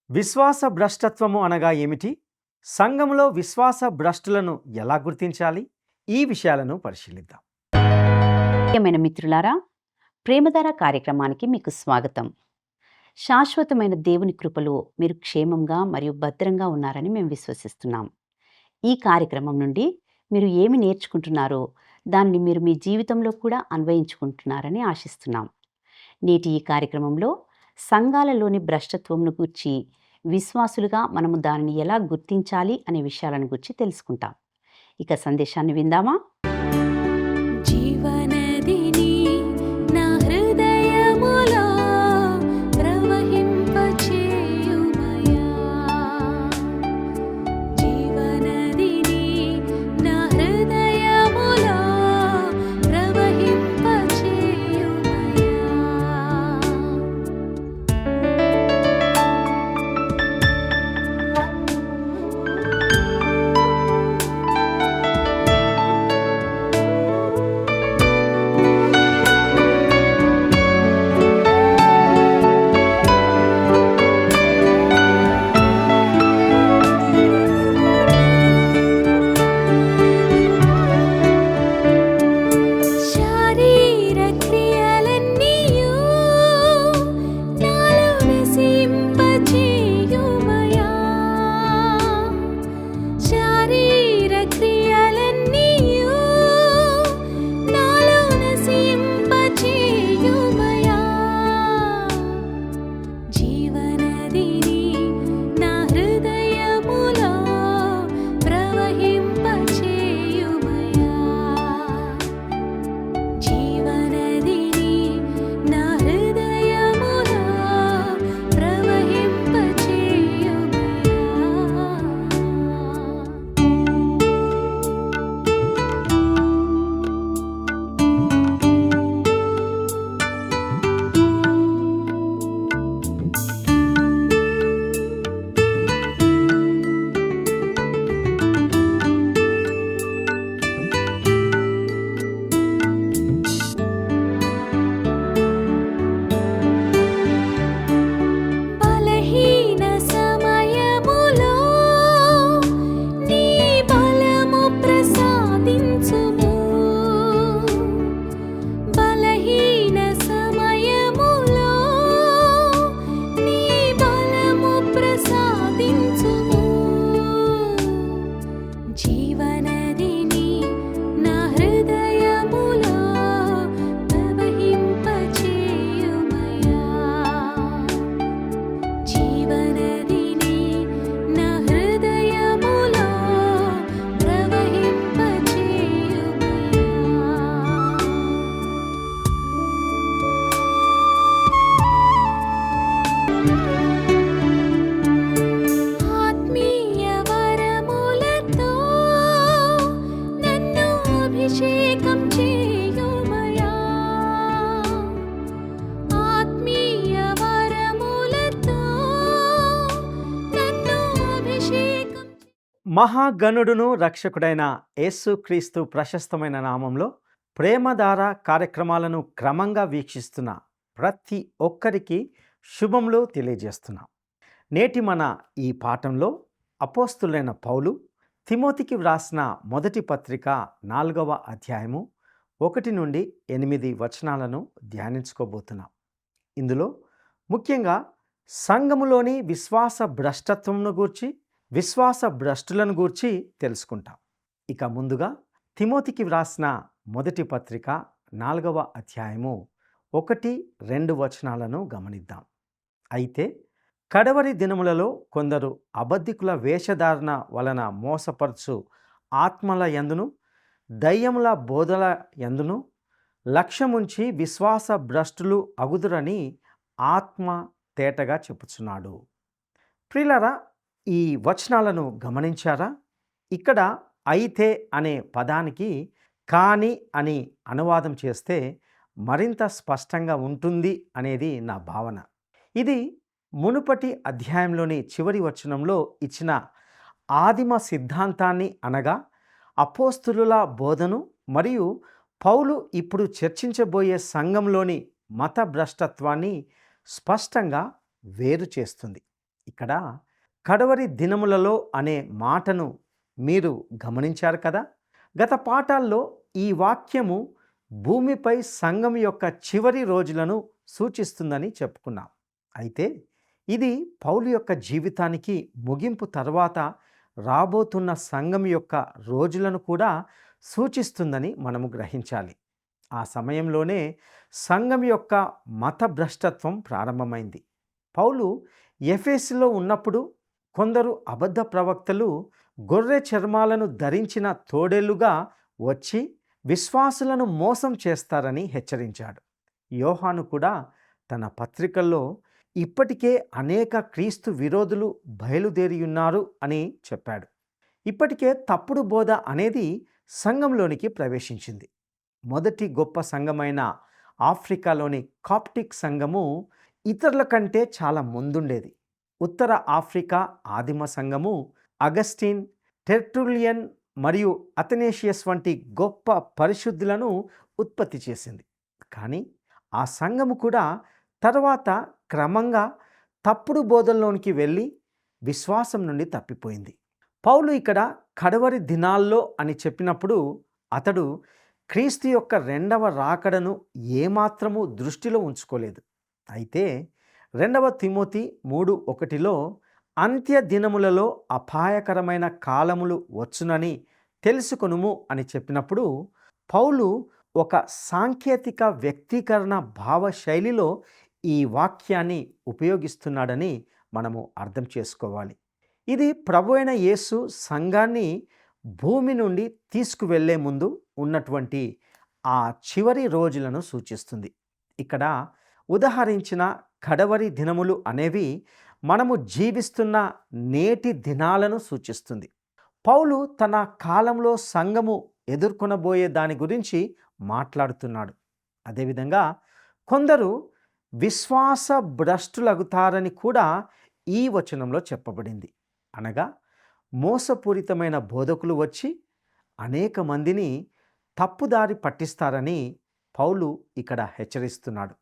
విశ్వాస భ్రష్టత్వము అనగా ఏమిటి? సంఘములో విశ్వాస భ్రష్టులను ఎలా గుర్తించాలి? ఈ విషయాలను పరిశీలిద్దాం. ప్రియమైన మిత్రులారా, ప్రేమధార కార్యక్రమానికి మీకు స్వాగతం. శాశ్వతమైన దేవుని కృపలో మీరు క్షేమంగా మరియు భద్రంగా ఉన్నారని మేము విశ్వసిస్తున్నాం. ఈ కార్యక్రమం నుండి మీరు ఏమి నేర్చుకుంటున్నారో దాన్ని మీరు మీ జీవితంలో కూడా అన్వయించుకుంటున్నారని ఆశిస్తున్నాం. నేటి ఈ కార్యక్రమంలో సంఘాలలోని భ్రష్టత్వంను గూర్చి, విశ్వాసులుగా మనము దానిని ఎలా గుర్తించాలి అనే విషయాలను గురించి తెలుసుకుంటాం. ఇక సందేశాన్ని విందామా? జీవనదిని నా హృదయములో ప్రవహింపచేయుమయా. జీవనదిని నా హృదయములో ప్రవహింపచేయుమయా. శారీర క్రియలన్నీయు నాలో నశింపచేయుమయా. శారీర క్రియలన్నీయు నాలో నశింపచేయుమయా. జీవనదిని నా హృదయములో ప్రవహింపచేయుమయా. జీవనదిని నా హృదయములో ప్రవహింపచేయుమయా. బలహీన సమయములో నీ బలము ప్రసాదించుము. బలహీన సమయములో నీ బలము ప్రసాదించుము. జీవనదిని నా హృదయములో ప్రవహింపచేయుమయా. జీవనదిని నా హృదయములో ప్రవహింపచేయుమయా. ఆత్మీయ వరములతో నన్ను అభిషేకం చేయుమయా. ఆత్మీయ వరములతో నన్ను అభిషేకం మహాగణుడును రక్షకుడైన యేసుక్రీస్తు ప్రశస్తమైన నామంలో ప్రేమధార కార్యక్రమాలను క్రమంగా వీక్షిస్తున్న ప్రతి ఒక్కరికి శుభములు తెలియజేస్తున్నాం. నేటి మన ఈ పాఠంలో అపోస్తులైన పౌలు తిమోతికి వ్రాసిన మొదటి పత్రిక 4వ అధ్యాయము 1 నుండి 8 వచనాలను ధ్యానించుకోబోతున్నాం. ఇందులో ముఖ్యంగా సంఘములోని విశ్వాస భ్రష్టత్వంను గూర్చి, విశ్వాస భ్రష్టులను గూర్చి తెలుసుకుంటాం. ఇక ముందుగా తిమోతికి వ్రాసిన మొదటి పత్రిక 4వ అధ్యాయము 1-2 వచనాలను గమనిద్దాం. అయితే కడవరి దినములలో కొందరు అబద్ధికుల వేషధారణ వలన మోసపరచు ఆత్మల యందును, దయ్యముల బోధల యందును లక్ష్యముంచి విశ్వాస భ్రష్టులు అగుదురని ఆత్మ తేటగా చెప్పుచున్నాడు. ప్రియులారా, ఈ వచనాలను గమనించారా? ఇక్కడ అయితే అనే పదానికి కాని అని అనువాదం చేస్తే మరింత స్పష్టంగా ఉంటుంది అనేది నా భావన. ఇది మునుపటి అధ్యాయంలోని చివరి వచనంలో ఇచ్చిన ఆదిమ సిద్ధాంతాన్ని, అనగా అపోస్తులుల బోధను మరియు పౌలు ఇప్పుడు చర్చించబోయే సంఘంలోని మత భ్రష్టత్వాన్ని స్పష్టంగా వేరు చేస్తుంది. ఇక్కడ కడవరి దినములలో అనే మాటను మీరు గమనించారు కదా. గత పాఠాల్లో ఈ వాక్యము భూమిపై సంఘం యొక్క చివరి రోజులను సూచిస్తుందని చెప్పుకున్నాం. అయితే ఇది పౌలు యొక్క జీవితానికి ముగింపు తర్వాత రాబోతున్న సంఘం యొక్క రోజులను కూడా సూచిస్తుందని మనము గ్రహించాలి. ఆ సమయంలోనే సంఘం యొక్క మత భ్రష్టత్వం ప్రారంభమైంది. పౌలు ఎఫెసులో ఉన్నప్పుడు కొందరు అబద్ధ ప్రవక్తలు గొర్రె చర్మాలను ధరించిన తోడేళ్లుగా వచ్చి విశ్వాసులను మోసం చేస్తారని హెచ్చరించాడు. యోహాను కూడా తన పత్రికల్లో ఇప్పటికే అనేక క్రీస్తు విరోధులు బయలుదేరియున్నారు అని చెప్పాడు. ఇప్పటికే తప్పుడు బోధ అనేది సంఘంలోనికి ప్రవేశించింది. మొదటి గొప్ప సంఘమైన ఆఫ్రికాలోని కాప్టిక్ సంఘము ఇతరుల కంటే చాలా ముందుండేది. ఉత్తర ఆఫ్రికా ఆదిమ సంఘము అగస్టిన్, టెర్టులియన్ మరియు అథనేషియస్ వంటి గొప్ప పరిశుద్ధులను ఉత్పత్తి చేసింది. కానీ ఆ సంఘము కూడా తర్వాత క్రమంగా తప్పుడు బోధల్లోనికి వెళ్ళి విశ్వాసం నుండి తప్పిపోయింది. పౌలు ఇక్కడ కడవరి దినాల్లో అని చెప్పినప్పుడు అతడు క్రీస్తు యొక్క రెండవ రాకడను ఏమాత్రము దృష్టిలో ఉంచుకోలేదు. అయితే 2 తిమోతి 3:1లో అంత్య దినములలో అపాయకరమైన కాలములు వచ్చునని తెలుసుకొనుము అని చెప్పినప్పుడు పౌలు ఒక సాంకేతిక వ్యక్తీకరణ భావశైలిలో ఈ వాక్యాన్ని ఉపయోగిస్తున్నాడని మనము అర్థం చేసుకోవాలి. ఇది ప్రభువైన యేసు సంఘాన్ని భూమి నుండి తీసుకువెళ్లే ముందు ఉన్నటువంటి ఆ చివరి రోజులను సూచిస్తుంది. ఇక్కడ ఉదహరించిన కడవరి దినములు అనేవి మనము జీవిస్తున్న నేటి దినాలను సూచిస్తుంది. పౌలు తన కాలంలో సంఘము ఎదుర్కొనబోయే దాని గురించి మాట్లాడుతున్నాడు. అదేవిధంగా కొందరు విశ్వాస భ్రష్టులగుతారని కూడా ఈ వచనంలో చెప్పబడింది. అనగా మోసపూరితమైన బోధకులు వచ్చి అనేక మందిని తప్పుదారి పట్టిస్తారని పౌలు ఇక్కడ హెచ్చరిస్తున్నాడు.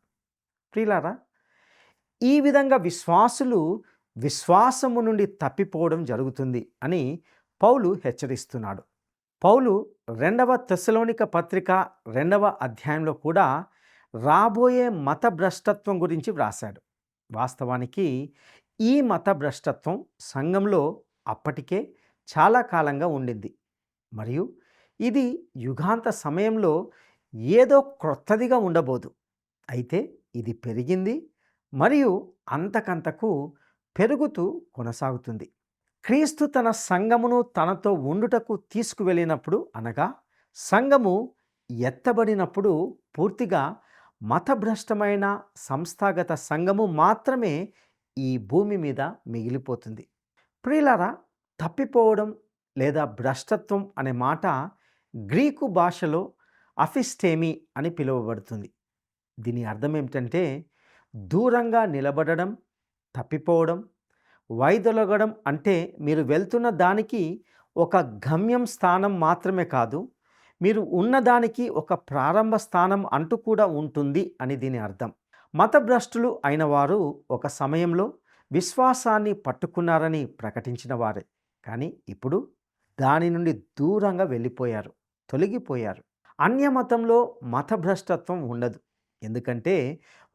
ప్రియులారా, ఈ విధంగా విశ్వాసులు విశ్వాసము నుండి తప్పిపోవడం జరుగుతుంది అని పౌలు హెచ్చరిస్తున్నాడు. పౌలు 2 తెస్సలోనిక పత్రిక 2వ అధ్యాయంలో కూడా రాబోయే మత భ్రష్టత్వం గురించి వ్రాశాడు. వాస్తవానికి ఈ మత భ్రష్టత్వం సంఘంలో అప్పటికే చాలా కాలంగా ఉండింది మరియు ఇది యుగాంత సమయంలో ఏదో క్రొత్తదిగా ఉండబోదు. అయితే ఇది పెరిగింది మరియు అంతకంతకు పెరుగుతూ కొనసాగుతుంది. క్రీస్తు తన సంఘమును తనతో ఉండుటకు తీసుకువెళ్ళినప్పుడు, అనగా సంఘము ఎత్తబడినప్పుడు పూర్తిగా మతభ్రష్టమైన సంస్థాగత సంఘము మాత్రమే ఈ భూమి మీద మిగిలిపోతుంది. ప్రియులారా, తప్పిపోవడం లేదా భ్రష్టత్వం అనే మాట గ్రీకు భాషలో అఫిస్టేమి అని పిలువబడుతుంది. దీని అర్థం ఏమిటంటే దూరంగా నిలబడడం, తప్పిపోవడం. వైదొలగడం అంటే మీరు వెళ్తున్న దానికి ఒక గమ్యం స్థానం మాత్రమే కాదు, మీరు ఉన్నదానికి ఒక ప్రారంభ స్థానం అంటూ కూడా ఉంటుంది అని దీని అర్థం. మతభ్రష్టులు అయిన వారు ఒక సమయంలో విశ్వాసాన్ని పట్టుకున్నారని ప్రకటించిన వారే, కానీ ఇప్పుడు దాని నుండి దూరంగా వెళ్ళిపోయారు, తొలగిపోయారు. అన్యమతంలో మతభ్రష్టత్వం ఉండదు, ఎందుకంటే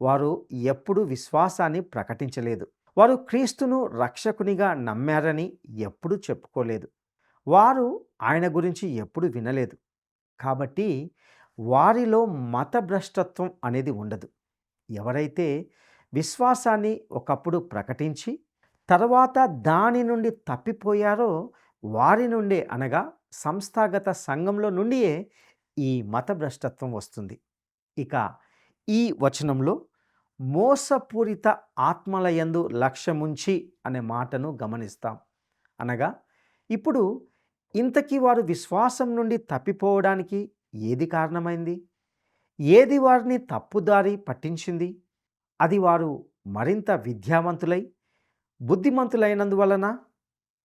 వారు ఎప్పుడూ విశ్వాసాన్ని ప్రకటించలేదు. వారు క్రీస్తును రక్షకునిగా నమ్మారని ఎప్పుడూ చెప్పుకోలేదు. వారు ఆయన గురించి ఎప్పుడు వినలేదు. కాబట్టి వారిలో మతభ్రష్టత్వం అనేది ఉండదు. ఎవరైతే విశ్వాసాన్ని ఒకప్పుడు ప్రకటించి తర్వాత దాని నుండి తప్పిపోయారో వారి నుండే, అనగా సంస్థాగత సంఘంలో నుండియే ఈ మతభ్రష్టత్వం వస్తుంది. ఇక ఈ వచనంలో మోసపూరిత ఆత్మలయందు లక్ష్యముంచి అనే మాటను గమనిస్తాం. అనగా ఇప్పుడు ఇంతకీ వారు విశ్వాసం నుండి తప్పిపోవడానికి ఏది కారణమైంది? ఏది వారిని తప్పుదారి పట్టించింది? అది వారు మరింత విద్యావంతులై బుద్ధిమంతులైనందువలన,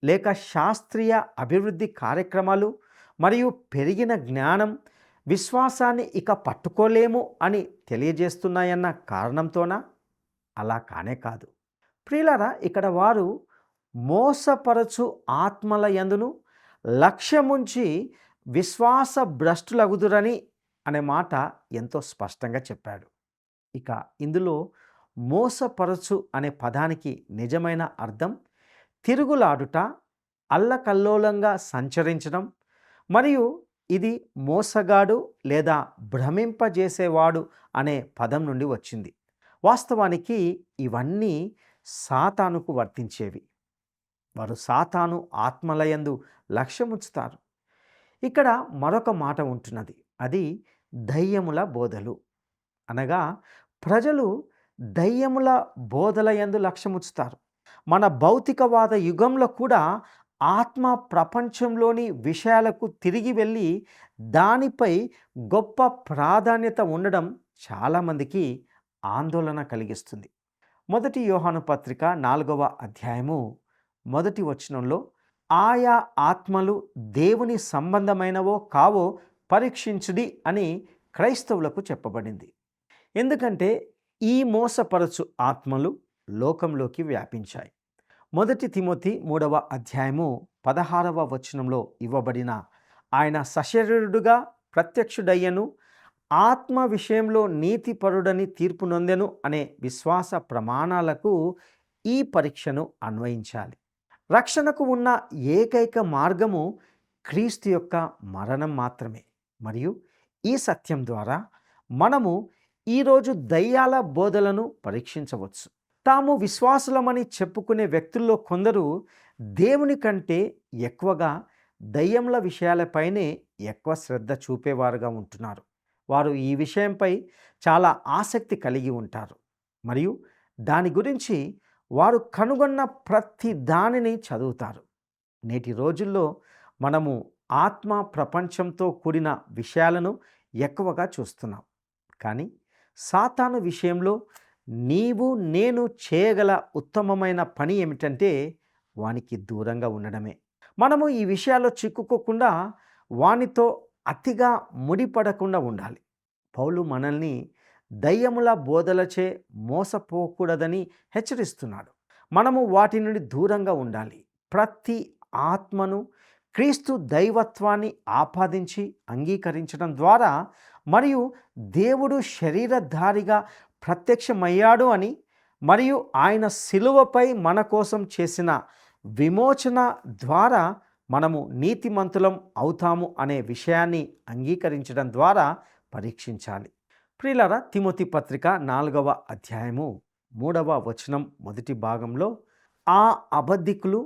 లేక శాస్త్రీయ అభివృద్ధి కార్యక్రమాలు మరియు పెరిగిన జ్ఞానం విశ్వాసాన్ని ఇక పట్టుకోలేము అని తెలియజేస్తున్నాయన్న కారణంతోనా? అలా కానే కాదు. ప్రియులారా, ఇక్కడ వారు మోసపరచు ఆత్మల యందును లక్ష్యముంచి విశ్వాస భ్రష్టులగుదురని అనే మాట ఎంతో స్పష్టంగా చెప్పాడు. ఇక ఇందులో మోసపరచు అనే పదానికి నిజమైన అర్థం తిరుగులాడుట, అల్లకల్లోలంగా సంచరించడం, మరియు ఇది మోసగాడు లేదా భ్రమింపజేసేవాడు అనే పదం నుండి వచ్చింది. వాస్తవానికి ఇవన్నీ సాతానుకు వర్తించేవి. వారు సాతాను ఆత్మలయందు లక్ష్యముంచుతారు. ఇక్కడ మరొక మాట ఉంటున్నది, అది దయ్యముల బోధలు. అనగా ప్రజలు దయ్యముల బోధల యందు లక్ష్యముంచుతారు. మన భౌతికవాద యుగంలో కూడా ఆత్మ ప్రపంచంలోని విషయాలకు తిరిగి వెళ్ళి దానిపై గొప్ప ప్రాధాన్యత ఉండడం చాలామందికి ఆందోళన కలిగిస్తుంది. మొదటి యోహాను పత్రిక 4వ అధ్యాయము 1వ వచనంలో ఆయా ఆత్మలు దేవుని సంబంధమైనవో కావో పరీక్షించుడి అని క్రైస్తవులకు చెప్పబడింది. ఎందుకంటే ఈ మోసపరచు ఆత్మలు లోకంలోకి వ్యాపించాయి. మొదటి తిమోతి 3వ అధ్యాయము 16వ వచనంలో ఇవ్వబడిన ఆయన సశరీరుడుగా ప్రత్యక్షుడయ్యను, ఆత్మ విషయంలో నీతిపరుడని తీర్పు నొందెను అనే విశ్వాస ప్రమాణాలకు ఈ పరీక్షను అన్వయించాలి. రక్షణకు ఉన్న ఏకైక మార్గము క్రీస్తు యొక్క మరణం మాత్రమే. మరియు ఈ సత్యం ద్వారా మనము ఈరోజు దయ్యాల బోధలను పరీక్షించవచ్చు. తాము విశ్వాసులమని చెప్పుకునే వ్యక్తుల్లో కొందరు దేవుని కంటే ఎక్కువగా దయ్యముల విషయాలపైనే ఎక్కువ శ్రద్ధ చూపేవారుగా ఉంటున్నారు. వారు ఈ విషయంపై చాలా ఆసక్తి కలిగి ఉంటారు మరియు దాని గురించి వారు కనుగొన్న ప్రతి దానిని చదువుతారు. నేటి రోజుల్లో మనము ఆత్మ ప్రపంచంతో కూడిన విషయాలను ఎక్కువగా చూస్తున్నాం. కానీ సాతాను విషయంలో నీవు నేను చేయగల ఉత్తమమైన పని ఏమిటంటే వానికి దూరంగా ఉండడమే. మనము ఈ విషయాల్లో చిక్కుకోకుండా వానితో అతిగా ముడిపడకుండా ఉండాలి. పౌలు మనల్ని దయ్యముల బోధలచే మోసపోకూడదని హెచ్చరిస్తున్నాడు. మనము వాటి నుండి దూరంగా ఉండాలి. ప్రతి ఆత్మను క్రీస్తు దైవత్వాన్ని ఆపాదించి అంగీకరించడం ద్వారా మరియు దేవుడు శరీరధారిగా ప్రత్యక్షమయ్యాడు అని మరియు ఆయన శిలువపై మన కోసం చేసిన విమోచన ద్వారా మనము నీతిమంతులం అవుతాము అనే విషయాన్ని అంగీకరించడం ద్వారా పరీక్షించాలి. ప్రియులారా, తిమోతి పత్రిక 4వ అధ్యాయము 3వ వచనం మొదటి భాగంలో ఆ అబద్ధికులు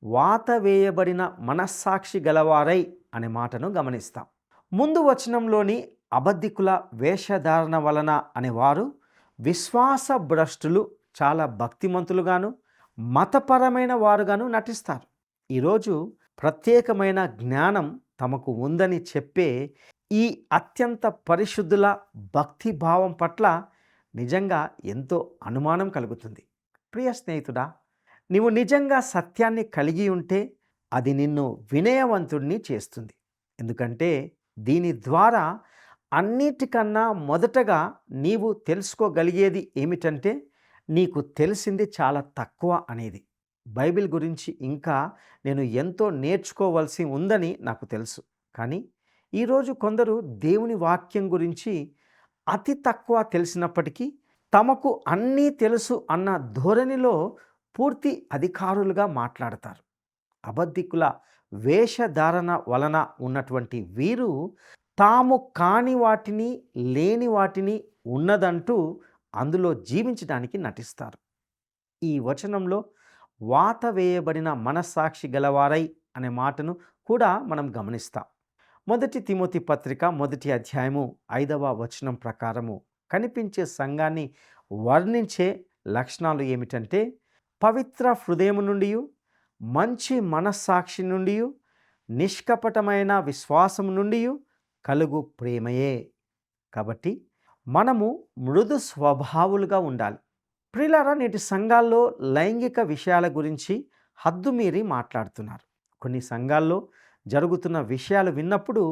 వాత వేయబడిన మనస్సాక్షి గలవారై అనే మాటను గమనిస్తాం. ముందు వచనంలోని అబద్ధికుల వేషధారణ వలన అనేవారు విశ్వాస భ్రష్టులు, చాలా భక్తిమంతులుగాను మతపరమైన వారుగాను నటిస్తారు. ఈరోజు ప్రత్యేకమైన జ్ఞానం తమకు ఉందని చెప్పే ఈ అత్యంత పరిశుద్ధుల భక్తిభావం పట్ల నిజంగా ఎంతో అనుమానం కలుగుతుంది. ప్రియ స్నేహితుడా, నీవు నిజంగా సత్యాన్ని కలిగి ఉంటే అది నిన్ను వినయవంతుడిని చేస్తుంది. ఎందుకంటే దీని ద్వారా అన్నిటికన్నా మొదటగా నీవు తెలుసుకోగలిగేది ఏమిటంటే నీకు తెలిసింది చాలా తక్కువ అనేది. బైబిల్ గురించి ఇంకా నేను ఎంతో నేర్చుకోవాల్సి ఉందని నాకు తెలుసు. కానీ ఈరోజు కొందరు దేవుని వాక్యం గురించి అతి తక్కువ తెలిసినప్పటికీ తమకు అన్నీ తెలుసు అన్న ధోరణిలో పూర్తి అధికారులుగా మాట్లాడతారు. అబద్ధికుల వేషధారణ వలన ఉన్నటువంటి వీరు తాము కాని వాటిని, లేని వాటిని ఉన్నదంటూ అందులో జీవించడానికి నటిస్తారు. ఈ వచనంలో వాత వేయబడిన మనస్సాక్షి గలవారై అనే మాటను కూడా మనం గమనిస్తాం. మొదటి తిమోతి పత్రిక 1వ అధ్యాయము 5వ వచనం ప్రకారము కనిపించే సంఘాన్ని వర్ణించే లక్షణాలు ఏమిటంటే పవిత్ర హృదయము నుండి, మంచి మనస్సాక్షి నుండి, నిష్కపటమైన విశ్వాసము నుండి కలుగు ప్రేమయే. కాబట్టి మనము మృదు స్వభావులుగా ఉండాలి. ప్రియులారా, నేటి సంఘాల్లో లైంగిక విషయాల గురించి హద్దుమీరి మాట్లాడుతున్నారు. కొన్ని సంఘాల్లో జరుగుతున్న విషయాలు విన్నప్పుడు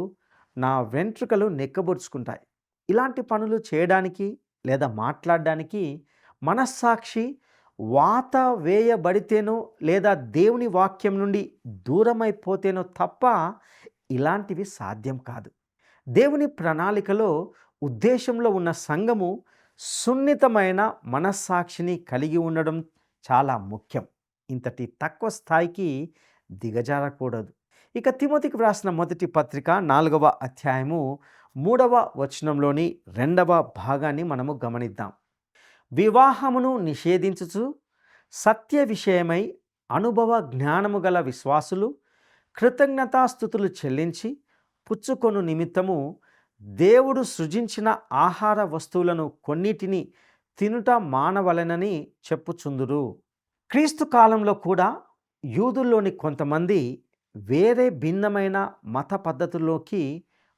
నా వెంట్రుకలు నెక్కబొడుచుకుంటాయి. ఇలాంటి పనులు చేయడానికి లేదా మాట్లాడడానికి మనస్సాక్షి వాత వేయబడితేనో లేదా దేవుని వాక్యం నుండి దూరమైపోతేనో తప్ప ఇలాంటివి సాధ్యం కాదు. దేవుని ప్రణాళికలో, ఉద్దేశంలో ఉన్న సంఘము సున్నితమైన మనస్సాక్షిని కలిగి ఉండడం చాలా ముఖ్యం. ఇంతటి తక్కువ స్థాయికి దిగజారకూడదు. ఇక తిమోతికి వ్రాసిన మొదటి పత్రిక 4వ అధ్యాయము 3వ వచనంలోని 2వ భాగాన్ని మనము గమనిద్దాం. వివాహమును నిషేధించుచు సత్య విషయమై అనుభవ జ్ఞానము గల విశ్వాసులు కృతజ్ఞతాస్థుతులు చెల్లించి పుచ్చుకొను నిమిత్తము దేవుడు సృజించిన ఆహార వస్తువులను కొన్నిటిని తినుట మానవలెనని చెప్పుచుందురు. క్రీస్తు కాలంలో కూడా యూదుల్లోని కొంతమంది వేరే భిన్నమైన మత పద్ధతుల్లోకి,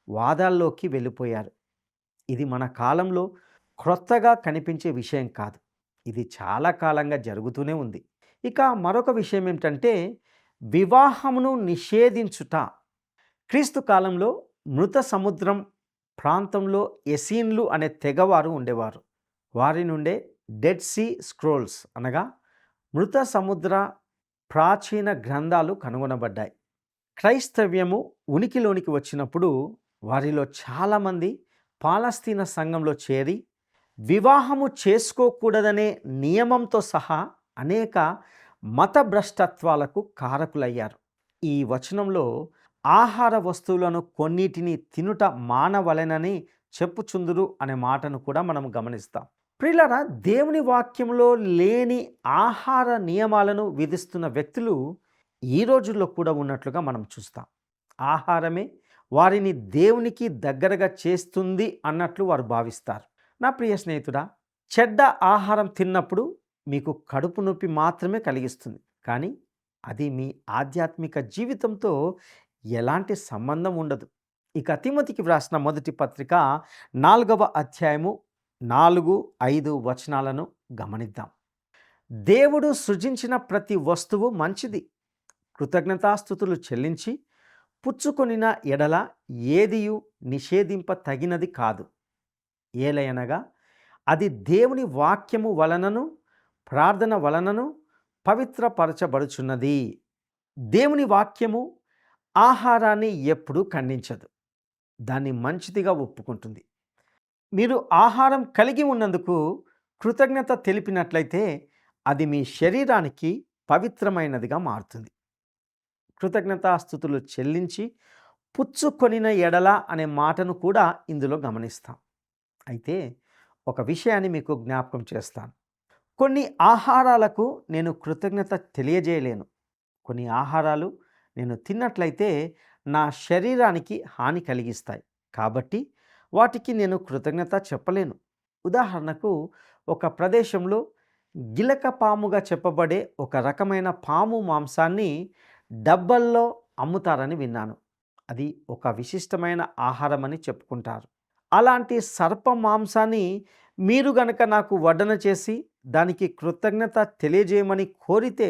వాదాల్లోకి వెళ్ళిపోయారు. ఇది మన కాలంలో క్రొత్తగా కనిపించే విషయం కాదు. ఇది చాలా కాలంగా జరుగుతూనే ఉంది. ఇక మరొక విషయం ఏమిటంటే వివాహమును నిషేధించుట. క్రీస్తు కాలంలో మృత సముద్రం ప్రాంతంలో ఎసీన్లు అనే తెగవారు ఉండేవారు. వారి నుండే డెడ్ సీ స్క్రోల్స్ అనగా మృత సముద్ర ప్రాచీన గ్రంథాలు కనుగొనబడ్డాయి. క్రైస్తవ్యము ఉనికిలోనికి వచ్చినప్పుడు వారిలో చాలామంది పాలస్తీనా సంఘంలో చేరి వివాహము చేసుకోకూడదనే నియమంతో సహా అనేక మత భ్రష్టత్వాలకు కారకులయ్యారు. ఈ వచనంలో ఆహార వస్తువులను కొన్నిటిని తినుట మానవలెనని చెప్పుచుందురు అనే మాటను కూడా మనం గమనిస్తాం. ప్రియులారా, దేవుని వాక్యంలో లేని ఆహార నియమాలను విధిస్తున్న వ్యక్తులు ఈ రోజుల్లో కూడా ఉన్నట్లుగా మనం చూస్తాం. ఆహారమే వారిని దేవునికి దగ్గరగా చేస్తుంది అన్నట్లు వారు భావిస్తారు. నా ప్రియ స్నేహితుడా, చెడ్డ ఆహారం తిన్నప్పుడు మీకు కడుపు నొప్పి మాత్రమే కలిగిస్తుంది, కానీ అది మీ ఆధ్యాత్మిక జీవితంతో ఎలాంటి సంబంధం ఉండదు. ఇక తిమోతికి వ్రాసిన మొదటి పత్రిక 4వ అధ్యాయము 4-5 వచనాలను గమనిద్దాం. దేవుడు సృజించిన ప్రతి వస్తువు మంచిది. కృతజ్ఞతాస్థుతులు చెల్లించి పుచ్చుకొనిన ఎడల ఏదియు నిషేధింప తగినది కాదు. ఏలయనగా అది దేవుని వాక్యము వలనను ప్రార్థన వలనను పవిత్రపరచబడుచున్నది. దేవుని వాక్యము ఆహారాన్ని ఎప్పుడూ ఖండించదు, దాన్ని మంచిదిగా ఒప్పుకుంటుంది. మీరు ఆహారం కలిగి ఉన్నందుకు కృతజ్ఞత తెలిపినట్లయితే అది మీ శరీరానికి పవిత్రమైనదిగా మారుతుంది. కృతజ్ఞతాస్థుతులు చెల్లించి పుచ్చుకొనిన ఎడల అనే మాటను కూడా ఇందులో గమనిస్తాం. అయితే ఒక విషయాన్ని మీకు జ్ఞాపకం చేస్తాను. కొన్ని ఆహారాలకు నేను కృతజ్ఞత తెలియజేయలేను. కొన్ని ఆహారాలు నేను తిన్నట్లయితే నా శరీరానికి హాని కలిగిస్తాయి, కాబట్టి వాటికి నేను కృతజ్ఞత చెప్పలేను. ఉదాహరణకు, ఒక ప్రదేశంలో గిలక పాముగా చెప్పబడే ఒక రకమైన పాము మాంసాన్ని డబ్బల్లో అమ్ముతారని విన్నాను. అది ఒక విశిష్టమైన ఆహారం అని చెప్పుకుంటారు. అలాంటి సర్ప మాంసాన్ని మీరు గనక నాకు వడ్డన చేసి దానికి కృతజ్ఞత తెలియజేయమని కోరితే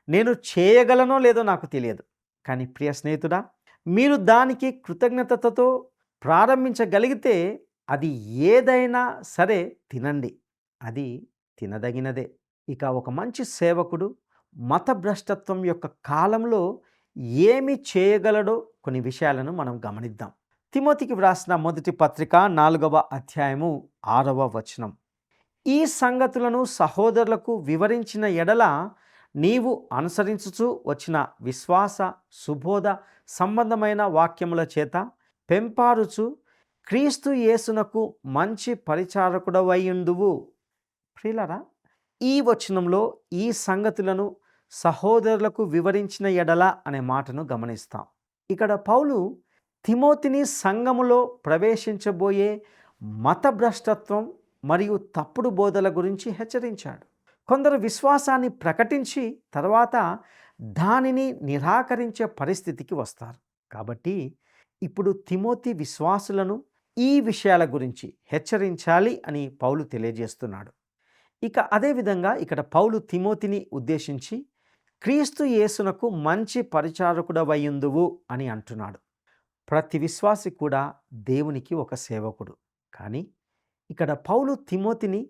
నేను చేయగలనో లేదో నాకు తెలియదు. కానీ ప్రియ స్నేహితుడా, మీరు దానికి కృతజ్ఞతతో ప్రారంభించగలిగితే అది ఏదైనా సరే తినండి, అది తినదగినదే. ఇక ఒక మంచి సేవకుడు మత భ్రష్టత్వం యొక్క కాలంలో ఏమి చేయగలడో కొన్ని విషయాలను మనం గమనిద్దాం. తిమోతికి వ్రాసిన మొదటి పత్రిక 4వ అధ్యాయము 6వ వచనం. ఈ సంగతులను సహోదరులకు వివరించిన ఎడల నీవు అనుసరించుచు వచ్చిన విశ్వాస సుబోధ సంబంధమైన వాక్యముల చేత పెంపారుచు క్రీస్తు యేసునకు మంచి పరిచారకుడవైయుందువు. ప్రియులారా, ఈ వచనంలో ఈ సంగతులను సహోదరులకు వివరించిన ఎడల అనే మాటను గమనిస్తాం. ఇక్కడ పౌలు తిమోతిని సంఘములో ప్రవేశించబోయే మత భ్రష్టత్వం మరియు తప్పుడు బోధల గురించి హెచ్చరించాడు. కొందరు విశ్వాసాన్ని ప్రకటించి తర్వాత దానిని నిరాకరించే పరిస్థితికి వస్తారు. కాబట్టి ఇప్పుడు తిమోతి విశ్వాసులను ఈ విషయాల గురించి హెచ్చరించాలి అని పౌలు తెలియజేస్తున్నాడు. ఇక అదేవిధంగా ఇక్కడ పౌలు తిమోతిని ఉద్దేశించి క్రీస్తు యేసునకు మంచి పరిచారకుడవైయుందువు అని అంటున్నాడు. ప్రతి విశ్వాసి కూడా దేవునికి ఒక సేవకుడు. కానీ ఇక్కడ పౌలు తిమోతిని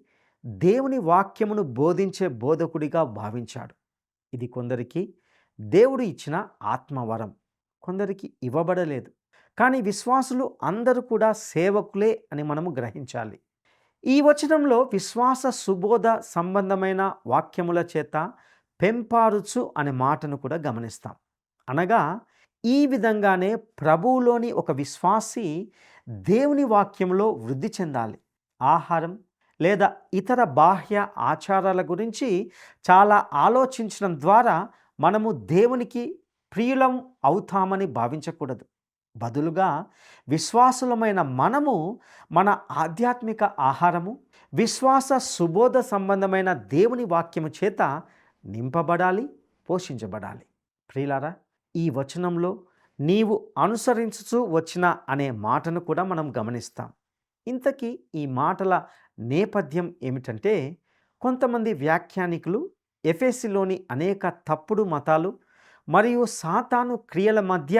దేవుని వాక్యమును బోధించే బోధకుడిగా భావించాడు. ఇది కొందరికి దేవుడు ఇచ్చిన ఆత్మవరం, కొందరికి ఇవ్వబడలేదు. కానీ విశ్వాసులు అందరూ కూడా సేవకులే అని మనము గ్రహించాలి. ఈ వచనంలో విశ్వాస సుబోధ సంబంధమైన వాక్యముల చేత పెంపారుచు అనే మాటను కూడా గమనిస్తాం. అనగా ఈ విధంగానే ప్రభువులోని ఒక విశ్వాసి దేవుని వాక్యంలో వృద్ధి చెందాలి. ఆహారం లేదా ఇతర బాహ్య ఆచారాల గురించి చాలా ఆలోచించడం ద్వారా మనము దేవునికి ప్రియులం అవుతామని భావించకూడదు. బదులుగా విశ్వాసులమైన మనము మన ఆధ్యాత్మిక ఆహారము, విశ్వాస సుబోధ సంబంధమైన దేవుని వాక్యము చేత నింపబడాలి, పోషించబడాలి. ప్రియులారా, ఈ వచనంలో నీవు అనుసరించుచు వచ్చిన అనే మాటను కూడా మనం గమనిస్తాం. ఇంతకీ ఈ మాటల నేపథ్యం ఏమిటంటే, కొంతమంది వ్యాఖ్యానికులు ఎఫెసులోని అనేక తప్పుడు మతాలు మరియు సాతాను క్రియల మధ్య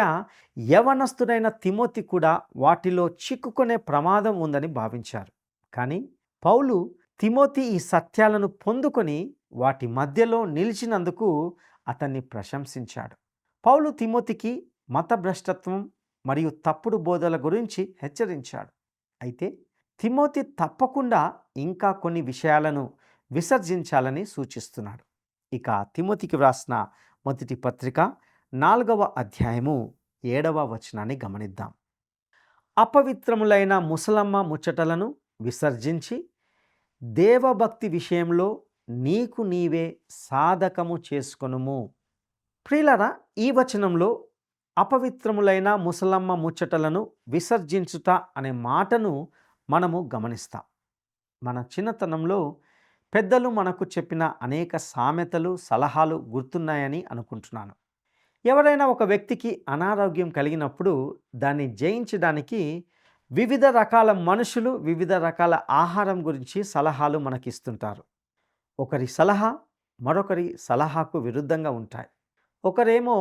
యవనస్తుడైన తిమోతి కూడా వాటిలో చిక్కుకునే ప్రమాదం ఉందని భావించారు. కానీ పౌలు తిమోతి ఈ సత్యాలను పొందుకొని వాటి మధ్యలో నిలిచినందుకు అతన్ని ప్రశంసించాడు. పౌలు తిమోతికి మతభ్రష్టత్వం మరియు తప్పుడు బోధల గురించి హెచ్చరించాడు. అయితే తిమోతి తప్పకుండా ఇంకా కొన్ని విషయాలను విసర్జించాలని సూచిస్తున్నాడు. ఇక తిమోతికి వ్రాసిన మొదటి పత్రిక 4వ అధ్యాయము 7వ వచనాన్ని గమనిద్దాం. అపవిత్రములైన ముసలమ్మ ముచ్చటలను విసర్జించి దేవభక్తి విషయంలో నీకు నీవే సాధకము చేసుకొనుము. ప్రియులారా, ఈ వచనంలో అపవిత్రములైన ముసలమ్మ ముచ్చటలను విసర్జించుట అనే మాటను మనము గమనిస్తాం. మన చిన్నతనంలో పెద్దలు మనకు చెప్పిన అనేక సామెతలు, సలహాలు గుర్తున్నాయని అనుకుంటున్నాను. ఎవరైనా ఒక వ్యక్తికి అనారోగ్యం కలిగినప్పుడు దాన్ని జయించడానికి వివిధ రకాల మనుషులు వివిధ రకాల ఆహారం గురించి సలహాలు మనకిస్తుంటారు. ఒకరి సలహా మరొకరి సలహాకు విరుద్ధంగా ఉంటాయి. ఒకరేమో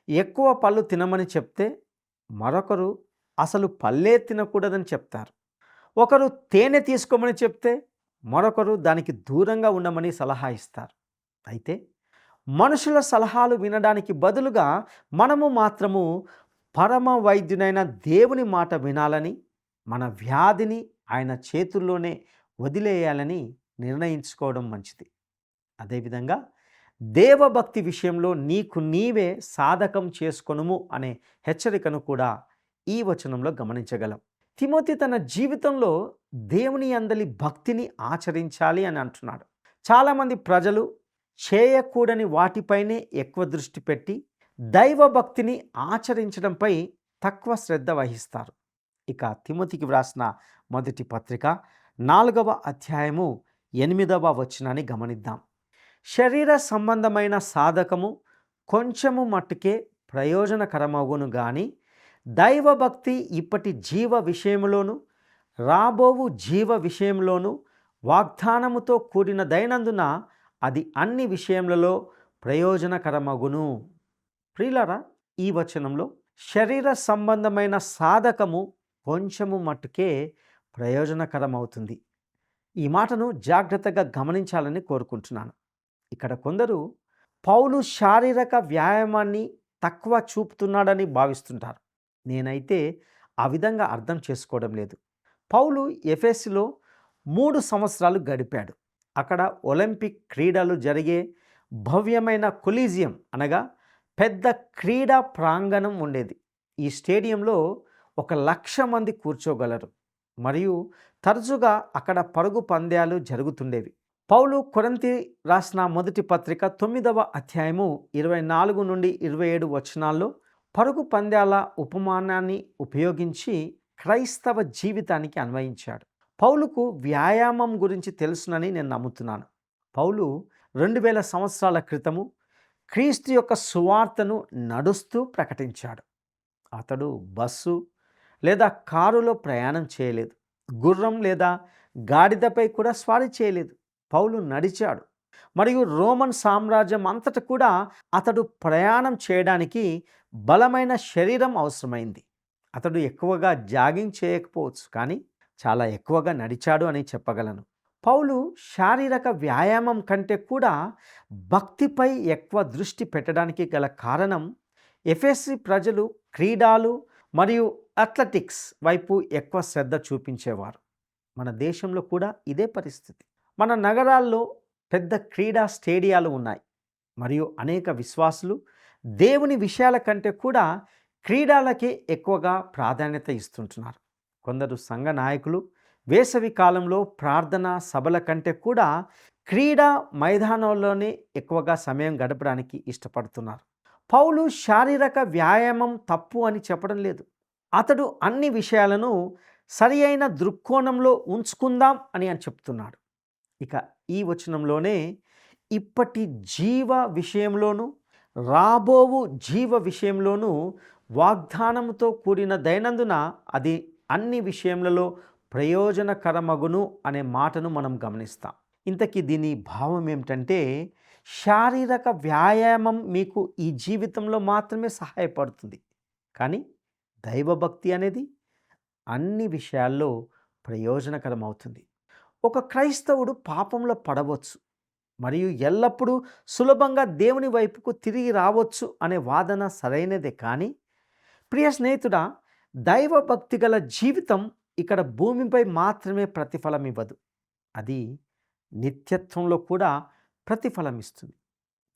ఎక్కువ పళ్ళు తినమని చెప్తే మరొకరు అసలు పళ్ళే తినకూడదని చెప్తారు. ఒకరు తేనె తీసుకోమని చెప్తే మరొకరు దానికి దూరంగా ఉండమని సలహా ఇస్తారు. అయితే మనుషుల సలహాలు వినడానికి బదులుగా మనము మాత్రము పరమ వైద్యునైన దేవుని మాట వినాలని, మన వ్యాధిని ఆయన చేతుల్లోనే వదిలేయాలని నిర్ణయించుకోవడం మంచిది. అదేవిధంగా దేవభక్తి విషయంలో నీకు నీవే సాధకం చేసుకొనుము అనే హెచ్చరికను కూడా ఈ వచనంలో గమనించగలం. తిమోతి తన జీవితంలో దేవుని యందలి భక్తిని ఆచరించాలి అని అంటున్నాడు. చాలామంది ప్రజలు చేయకూడని వాటిపైనే ఎక్కువ దృష్టి పెట్టి దైవభక్తిని ఆచరించడంపై తక్కువ శ్రద్ధ వహిస్తారు. ఇక తిమోతికి వ్రాసిన మొదటి పత్రిక 4వ అధ్యాయము 8వ వచనాన్ని గమనిద్దాం. శరీర సంబంధమైన సాధకము కొంచెము మట్టుకే ప్రయోజనకరమగును గాని దైవభక్తి ఇప్పటి జీవ విషయంలోను రాబోవు జీవ విషయంలోను వాగ్దానముతో కూడిన దైనందున అది అన్ని విషయములలో ప్రయోజనకరమగును. ప్రియులారా, ఈ వచనంలో శరీర సంబంధమైన సాధకము కొంచెము మట్టుకే ప్రయోజనకరమవుతుంది. ఈ మాటను జాగ్రత్తగా గమనించాలని కోరుకుంటున్నాను. ఇక్కడ కొందరు పౌలు శారీరక వ్యాయామాన్ని తక్కువ చూపుతున్నాడని భావిస్తుంటారు. నేనైతే ఆ విధంగా అర్థం చేసుకోవడం లేదు. పౌలు ఎఫెసులో 3 సంవత్సరాలు గడిపాడు. అక్కడ ఒలింపిక్ క్రీడలు జరిగే భవ్యమైన కొలీజియం అనగా పెద్ద క్రీడా ప్రాంగణం ఉండేది. ఈ స్టేడియంలో 1,00,000 మంది కూర్చోగలరు మరియు తరచుగా అక్కడ పరుగు పందాలు జరుగుతుండేవి. పౌలు కొరింథీ రాసిన మొదటి పత్రిక 9వ అధ్యాయము 24 నుండి 27 వచనాల్లో పరుగు పందాల ఉపమానాన్ని ఉపయోగించి క్రైస్తవ జీవితానికి అన్వయించాడు. పౌలుకు వ్యాయామం గురించి తెలుసునని నేను నమ్ముతున్నాను. పౌలు 2000 సంవత్సరాల క్రితము క్రీస్తు యొక్క సువార్తను నడుస్తూ ప్రకటించాడు. అతడు బస్సు లేదా కారులో ప్రయాణం చేయలేదు. గుర్రం లేదా గాడిదపై కూడా స్వారీ చేయలేదు. పౌలు నడిచాడు. మరియు రోమన్ సామ్రాజ్యం అంతటా కూడా అతడు ప్రయాణం చేయడానికి బలమైన శరీరం అవసరమైంది. అతడు ఎక్కువగా జాగింగ్ చేయకపోవచ్చు, కానీ చాలా ఎక్కువగా నడిచాడు అని చెప్పగలను. పౌలు శారీరక వ్యాయామం కంటే కూడా భక్తిపై ఎక్కువ దృష్టి పెట్టడానికి గల కారణం ఎఫెసీ ప్రజలు క్రీడలు మరియు అథ్లెటిక్స్ వైపు ఎక్కువ శ్రద్ధ చూపించేవారు. మన దేశంలో కూడా ఇదే పరిస్థితి. మన నగరాల్లో పెద్ద క్రీడా స్టేడియాలు ఉన్నాయి మరియు అనేక విశ్వాసులు దేవుని విషయాల కంటే కూడా క్రీడలకే ఎక్కువగా ప్రాధాన్యత ఇస్తుంటున్నారు. కొందరు సంఘ నాయకులు వేసవి కాలంలో ప్రార్థన సభల కంటే కూడా క్రీడా మైదానంలోనే ఎక్కువగా సమయం గడపడానికి ఇష్టపడుతున్నారు. పౌలు శారీరక వ్యాయామం తప్పు అని చెప్పడం లేదు. అతడు అన్ని విషయాలను సరి అయిన దృక్కోణంలో ఉంచుకుందాం అని చెప్తున్నాడు. ఇక ఈ వచనంలోనే ఇప్పటి జీవ విషయంలోనూ రాబోవు జీవ విషయంలోనూ వాగ్దానంతో కూడిన దైనందున అది అన్ని విషయములలో ప్రయోజనకరమగును అనే మాటను మనం గమనిస్తాం. ఇంతకీ దీని భావం ఏమిటంటే, శారీరక వ్యాయామం మీకు ఈ జీవితంలో మాత్రమే సహాయపడుతుంది, కానీ దైవభక్తి అనేది అన్ని విషయాల్లో ప్రయోజనకరం అవుతుంది. ఒక క్రైస్తవుడు పాపంలో పడవచ్చు మరియు ఎల్లప్పుడూ సులభంగా దేవుని వైపుకు తిరిగి రావచ్చు అనే వాదన సరైనదే. కానీ ప్రియ స్నేహితుడా, దైవభక్తి గల జీవితం ఇక్కడ భూమిపై మాత్రమే ప్రతిఫలం ఇవ్వదు, అది నిత్యత్వంలో కూడా ప్రతిఫలం ఇస్తుంది.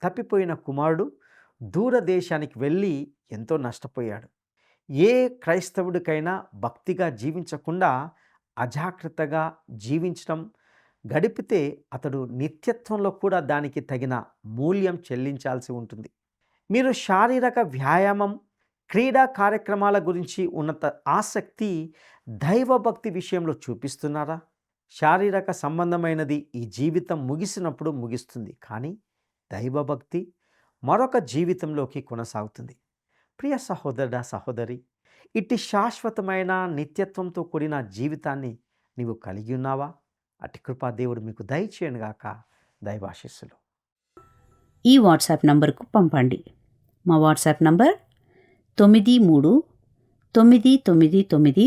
తప్పిపోయిన కుమారుడు దూరదేశానికి వెళ్ళి ఎంతో నష్టపోయాడు. ఏ క్రైస్తవుడికైనా భక్తిగా జీవించకుండా అజాగ్రత్తగా జీవించడం గడిపితే అతడు నిత్యత్వంలో కూడా దానికి తగిన మూల్యం చెల్లించాల్సి ఉంటుంది. మీరు శారీరక వ్యాయామం, క్రీడా కార్యక్రమాల గురించి ఉన్నత ఆసక్తి దైవభక్తి విషయంలో చూపిస్తున్నారా? శారీరక సంబంధమైనది ఈ జీవితం ముగిసినప్పుడు ముగిస్తుంది, కానీ దైవభక్తి మరొక జీవితంలోకి కొనసాగుతుంది. ప్రియ సహోదరుడా, సహోదరి, ఇట్టి శాశ్వతమైన నిత్యత్వంతో కూడిన జీవితాన్ని నీవు కలిగి ఉన్నావా? అట్టి కృపా దేవుడు మీకు దయచేయనుగాక. దైవాశీస్సులు. ఈ వాట్సాప్ నంబర్కు పంపండి. మా వాట్సాప్ నంబర్ 9399525570.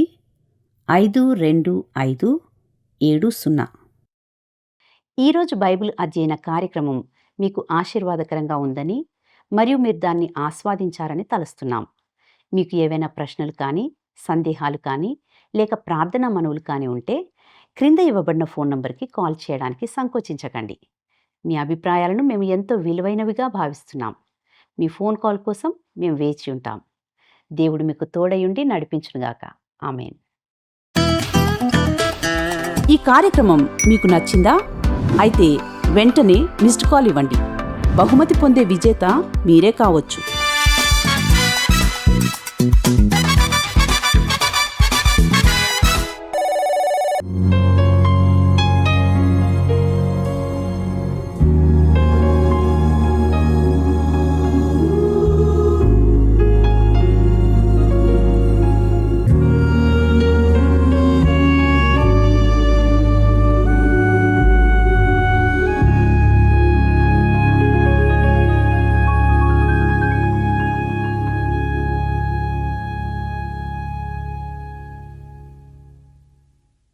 ఈరోజు బైబిల్ అధ్యయన కార్యక్రమం మీకు ఆశీర్వాదకరంగా ఉందని మరియు మీరు దాన్ని ఆస్వాదించారని తలుస్తున్నాం. మీకు ఏవైనా ప్రశ్నలు కానీ, సందేహాలు కానీ, లేక ప్రార్థనా మనవులు కానీ ఉంటే క్రింద ఇవ్వబడిన ఫోన్ నంబర్కి కాల్ చేయడానికి సంకోచించకండి. మీ అభిప్రాయాలను మేము ఎంతో విలువైనవిగా భావిస్తున్నాం. మీ ఫోన్ కాల్ కోసం మేము వేచి ఉంటాం. దేవుడు మీకు తోడయుండి నడిపించునుగాక. ఆమేన్. ఈ కార్యక్రమం మీకు నచ్చిందా? అయితే వెంటనే మిస్డ్ కాల్ ఇవ్వండి. బహుమతి పొందే విజేత మీరే కావచ్చు.